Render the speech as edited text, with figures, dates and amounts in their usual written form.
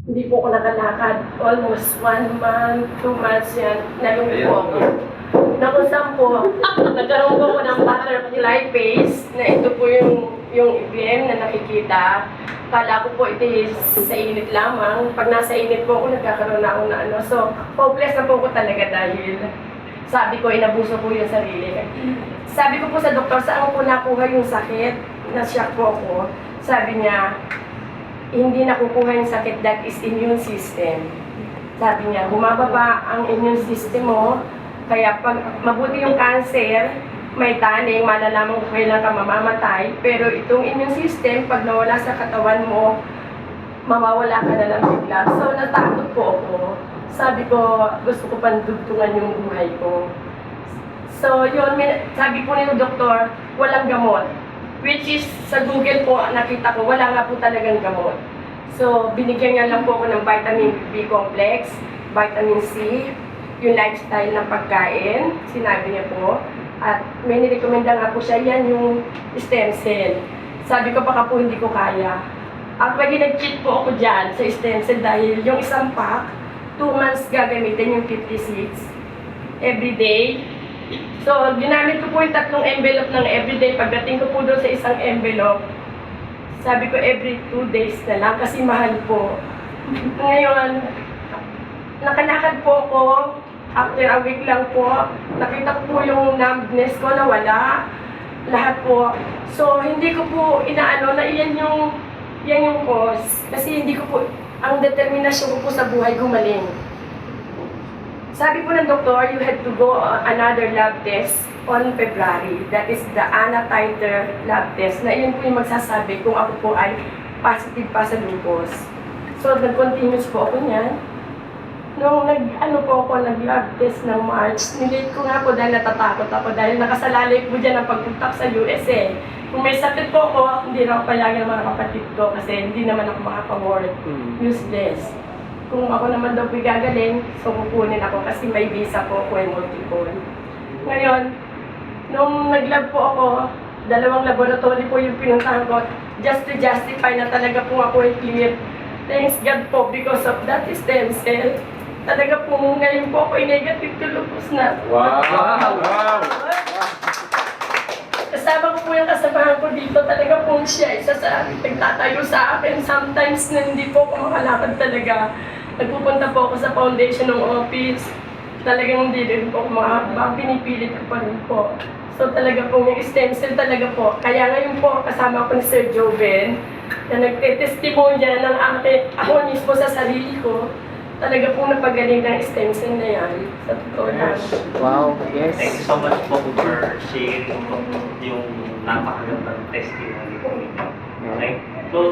Hindi po ako nakalakad. Almost 1 month, 2 months yan. Nalungko ako. Nakusam po, nagkaroon po ako ng butterfly face na ito po yung IBM na nakikita. Kala ko po ito sa init lamang. Pag nasa init po ako, nagkakaroon na ako na ano. So, hopeless na po ko talaga dahil sabi ko, inabuso po yung sarili. Sabi ko po sa doktor, saan ko nakuha yung sakit? Na-shock po ako. Sabi niya, hindi nakukuha yung sakit, that is immune system. Sabi niya, bumababa ang immune system mo, kaya pag mabuti yung cancer, may taning, malalaman kung kailan ka mamamatay, pero itong immune system, pag nawala sa katawan mo, mawawala ka na lang bigla. So, natakot po ako. Sabi ko, gusto ko pandugtungan yung buhay ko. So, yun, sabi po ng doktor, walang gamot. Which is, sa Google po, nakita ko, wala nga po talagang gamot. So, binigyan niya lang po ako ng vitamin B complex, vitamin C, yung lifestyle ng pagkain, sinabi niya po. At may nirekomenda nga po siya, yan yung stem cell. Sabi ko, baka po hindi ko kaya. Actually, nag-cheat po ako dyan sa stem cell dahil yung isang pack, 2 months gagamitin yung 56 everyday. So, ginamit ko po yung 3 envelope ng everyday. Pagdating ko po doon sa isang envelope, sabi ko every 2 days na lang kasi mahal po. Ngayon, nakalakad po ako. After a week lang po, nakita ko po yung numbness ko na wala. Lahat po. So, hindi ko po inaano na yan yung cause. Kasi hindi ko po, ang determinasyon ko po sa buhay gumaling. Sabi po ng doktor, you had to go another lab test on February. That is the Anna Titer lab test. Na yun po yung magsasabi kung ako po ay positive pa sa lupus. So, nag-continuous po ako niyan. Nung nag-lab test ng March, nilate ko nga po dahil natatakot ako dahil nakasalalay po dyan ang pagpuntak sa USA. Kung may sakit po ako, hindi na ako payagan ng mga kapatid ko kasi hindi naman ako makaka-work. Useless. Kung ako naman daw po gagaling, so kukunin ako kasi may visa po ako ay multiple. Ngayon, nung nag-lab po ako, 2 laboratory po yung pinuntahan ko just to justify na talaga po ako ay clear. Thanks God po because of that stem cell. Talaga po ngayon po ako ay negative to lupus na. Wow! Wow! Kasama ko po yung kasamahan ko dito, talaga po siya, isa sa nagtatayo sa akin. Sometimes na hindi po ako makalakad talaga. Nagpupunta po ako sa foundation ng office. Talagang hindi rin po ako makakabang, pinipilit ko pa rin po. So talaga po yung stem cell talaga po. Kaya ngayon po kasama ko ni Sir Joven na nagte-testimonya ng ako mismo sa sarili ko. Talaga po napagaling ng stem cell na yan. Sa totoo lang. Wow, yes. Thank you so much po for sharing yung napakagandang testimony po ninyo. Okay? So,